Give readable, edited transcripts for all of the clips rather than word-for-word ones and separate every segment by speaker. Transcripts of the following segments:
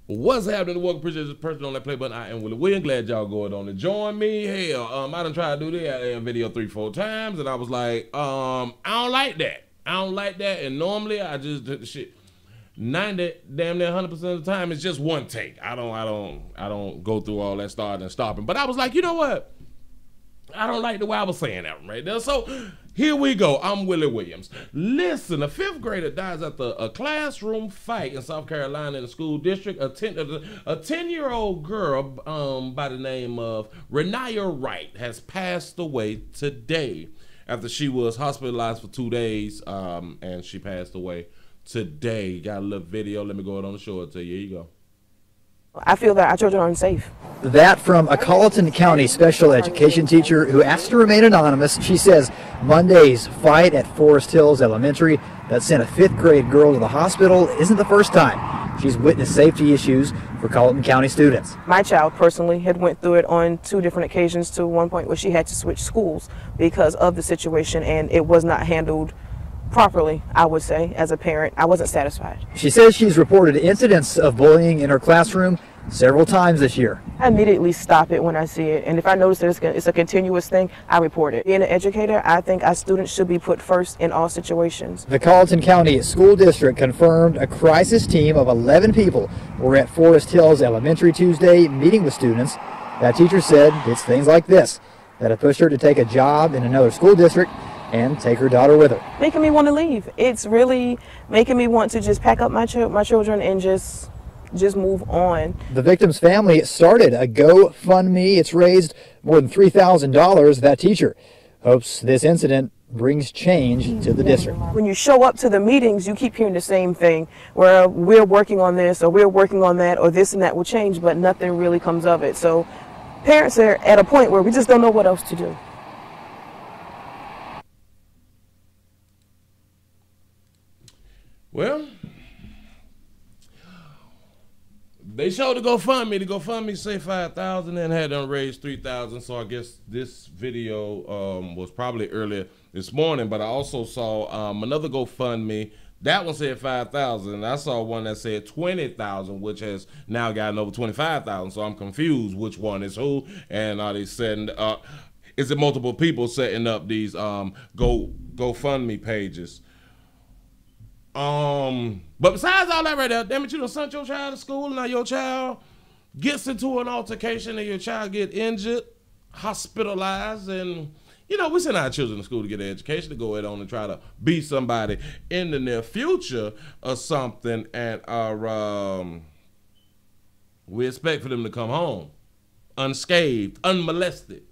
Speaker 1: What's happening? The work appreciate this person on that play button. I am Willie Williams. Glad y'all going on to join me. Hell, I done tried to do that video 3-4 times, and I was like, I don't like that. I don't like that. And normally I just do the shit 90, damn near 100% of the time. It's just one take. I don't go through all that starting and stopping. But I was like, you know what? I don't like the way I was saying that right there. So here we go. I'm Willie Williams. Listen, a 5th grader dies after a classroom fight in South Carolina in a school district. A 10-year-old girl by the name of Renaya Wright has passed away today after she was hospitalized for 2 days, and she passed away today. Got a little video. Let me go ahead on the show and tell you. Here you go.
Speaker 2: I feel that our children are unsafe.
Speaker 3: That from a Colleton County special education teacher who asked to remain anonymous. She says Monday's fight at Forest Hills Elementary that sent a 5th grade girl to the hospital isn't the first time she's witnessed safety issues for Colleton County students.
Speaker 2: My child personally had went through it on 2 different occasions, to one point where she had to switch schools because of the situation, and it was not handled properly. I would say, as a parent, I wasn't satisfied.
Speaker 3: She says she's reported incidents of bullying in her classroom several times this year.
Speaker 2: I immediately stop it when I see it, and if I notice that it's a continuous thing, I report it. Being an educator, I think our students should be put first in all situations.
Speaker 3: The Colleton County School District confirmed a crisis team of 11 people were at Forest Hills Elementary Tuesday meeting with students. That teacher said it's things like this that have pushed her to take a job in another school district and take her daughter with her.
Speaker 2: Making me want to leave. It's really making me want to just pack up my children and just move on.
Speaker 3: The victim's family started a GoFundMe. It's raised more than $3,000. That teacher hopes this incident brings change to the district.
Speaker 2: When you show up to the meetings, you keep hearing the same thing, where we're working on this or we're working on that or this and that will change, but nothing really comes of it. So parents are at a point where we just don't know what else to do.
Speaker 1: Well, they showed the GoFundMe. The GoFundMe say 5,000 and had them raised 3,000. So I guess this video was probably earlier this morning. But I also saw another GoFundMe. That one said 5,000. I saw one that said 20,000, which has now gotten over 25,000. So I'm confused which one is who, and are they setting up? Is it multiple people setting up these GoFundMe pages? But besides all that right there, damn it, you done sent your child to school, and now your child gets into an altercation and your child get injured, hospitalized, and you know, we send our children to school to get an education, to go ahead on and try to be somebody in the near future or something, and we expect for them to come home unscathed, unmolested.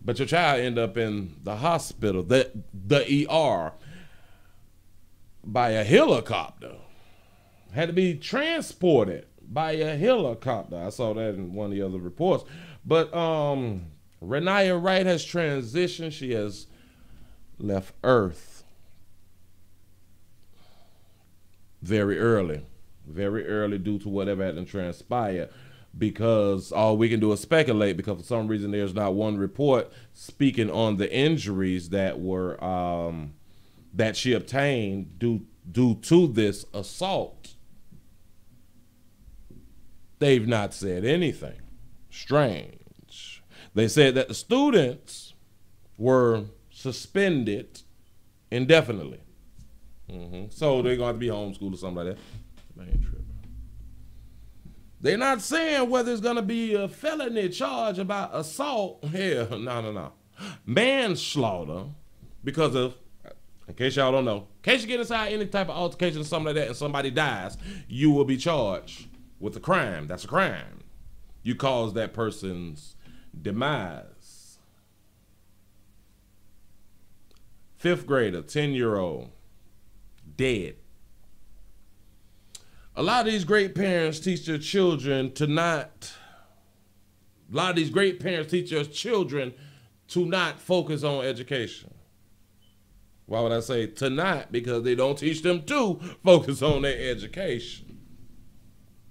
Speaker 1: But your child end up in the hospital, the ER, by a helicopter. Had to be transported by a helicopter. I saw that in one of the other reports. But Renaya Wright has transitioned. She has left Earth very early due to whatever had transpired. Because all we can do is speculate, because for some reason there's not one report speaking on the injuries that were that she obtained due to this assault. They've not said anything strange. They said that the students were suspended indefinitely. So they're going to have to be homeschooled or something like that. Man, trip. They're not saying whether it's going to be a felony charge about assault. Hell, no. Manslaughter, because of, in case y'all don't know, in case you get inside any type of altercation or something like that and somebody dies, you will be charged with a crime. That's a crime. You cause that person's demise. 5th grader, 10-year-old, dead. A lot of these great parents teach their children to not, focus on education. Why would I say to not? Because they don't teach them to focus on their education.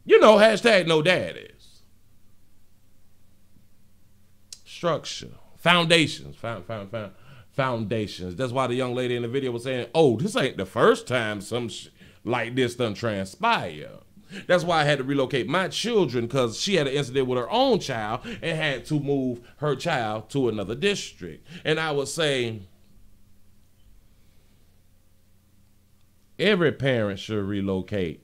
Speaker 1: You know, hashtag no daddies. Structure, foundations, foundations. That's why the young lady in the video was saying, oh, this ain't the first time like this done transpire. That's why I had to relocate my children, because she had an incident with her own child and had to move her child to another district. And I would say every parent should relocate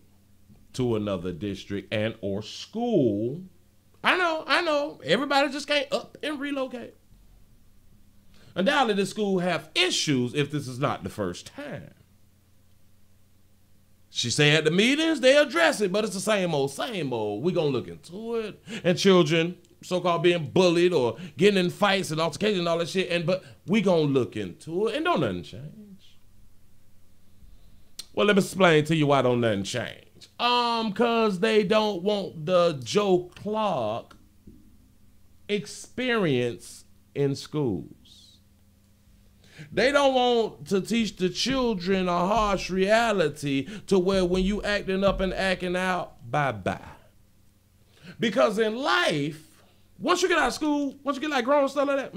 Speaker 1: to another district and or school. I know, everybody just can't up and relocate. Undoubtedly, the school have issues if this is not the first time. She say at the meetings, they address it, but it's the same old, same old. We gonna look into it. And children, so-called being bullied or getting in fights and altercations and all that shit, but we gonna look into it, and don't nothing change. Well, let me explain to you why don't nothing change. Cause they don't want the Joe Clark experience in schools. They don't want to teach the children a harsh reality to where when you acting up and acting out, bye-bye. Because in life, once you get out of school, once you get like grown stuff like that,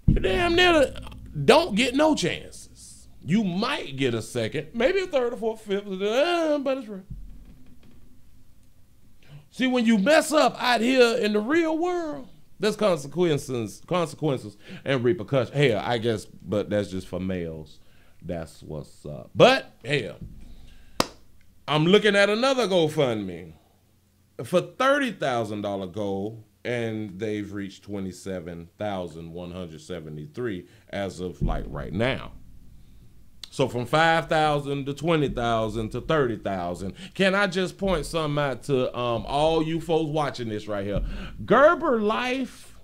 Speaker 1: you damn near don't get no chances. You might get a second, maybe a third or fourth, fifth, but it's real. See, when you mess up out here in the real world, there's consequences and repercussions. Hell, I guess, but that's just for males. That's what's up. But hell, I'm looking at another GoFundMe for $30,000 goal, and they've reached 27,173 as of like right now. So from 5,000 to 20,000 to 30,000. Can I just point something out to all you folks watching this right here? Gerber Life,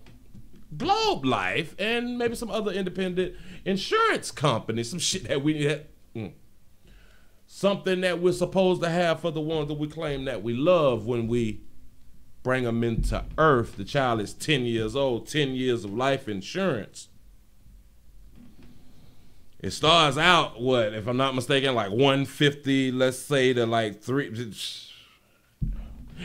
Speaker 1: Globe Life, and maybe some other independent insurance companies, some shit that we need. Something that we're supposed to have for the ones that we claim that we love when we bring them into earth. The child is 10 years old, 10 years of life insurance. It starts out, what, if I'm not mistaken, like 150, let's say, to like 3.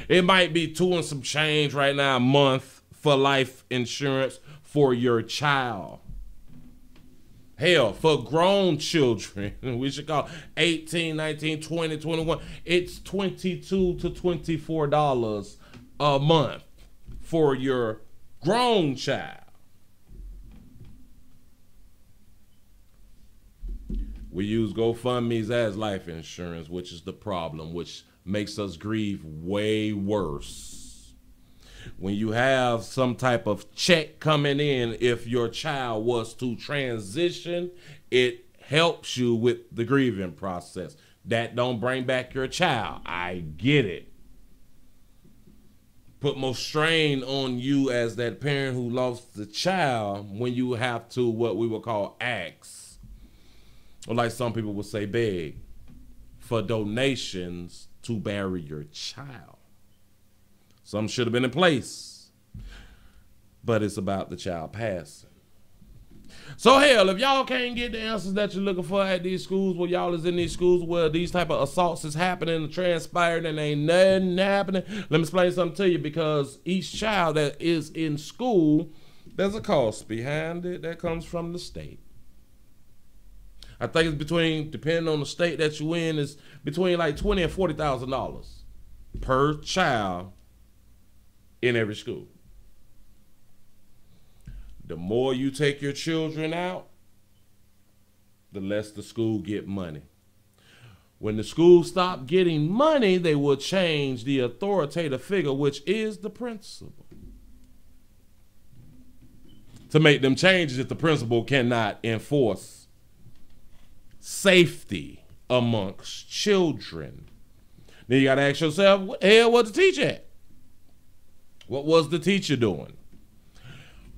Speaker 1: It might be 2 and some change right now a month for life insurance for your child. Hell, for grown children, we should call 18, 19, 20, 21, it's $22 to $24 a month for your grown child. We use GoFundMe's as life insurance, which is the problem, which makes us grieve way worse. When you have some type of check coming in, if your child was to transition, it helps you with the grieving process. That don't bring back your child. I get it. Put more strain on you as that parent who lost the child when you have to, what we would call, ask. Or like some people would say, beg for donations to bury your child. Some should have been in place, but it's about the child passing. So hell, if y'all can't get the answers that you're looking for at these schools, where y'all is in these schools where these type of assaults is happening and transpired and ain't nothing happening, let me explain something to you, because each child that is in school, there's a cost behind it that comes from the state. I think it's between, depending on the state that you in, is between like $20,000 and $40,000 per child in every school. The more you take your children out, the less the school get money. When the school stop getting money, they will change the authoritative figure, which is the principal, to make them changes if the principal cannot enforce safety amongst children. Then you got to ask yourself, what the hell was the teacher at? What was the teacher doing?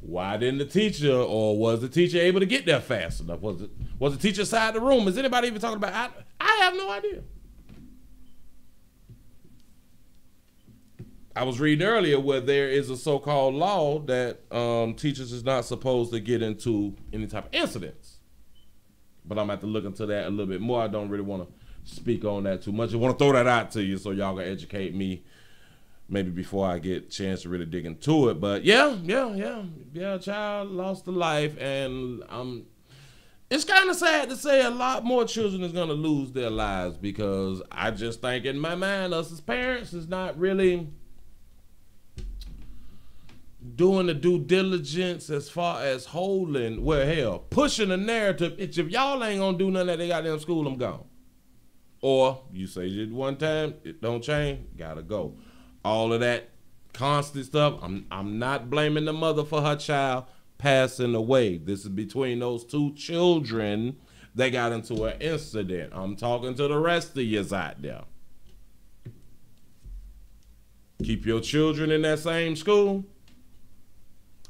Speaker 1: Why didn't the teacher, or was the teacher able to get there fast enough? Was the teacher inside the room? Is anybody even talking about? I have no idea. I was reading earlier where there is a so-called law that teachers is not supposed to get into any type of incidents. But I'm going to have to look into that a little bit more. I don't really want to speak on that too much. I want to throw that out to you so y'all can educate me maybe before I get a chance to really dig into it. But yeah, child lost a life, and it's kind of sad to say a lot more children is going to lose their lives, because I just think in my mind, us as parents is not really doing the due diligence as far as holding, well, hell, pushing the narrative. If y'all ain't going to do nothing at they goddamn school, I'm gone. Or you say it one time, it don't change, gotta go. All of that constant stuff, I'm not blaming the mother for her child passing away. This is between those two children. They got into an incident. I'm talking to the rest of yous out there. Keep your children in that same school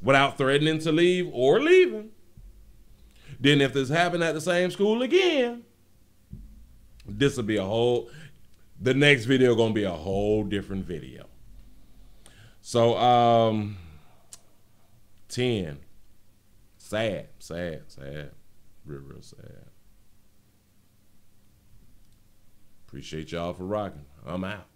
Speaker 1: without threatening to leave or leaving. Then if this happened at the same school again, this will be the next video gonna be a whole different video. So 10. Sad. Real sad. Appreciate y'all for rocking. I'm out.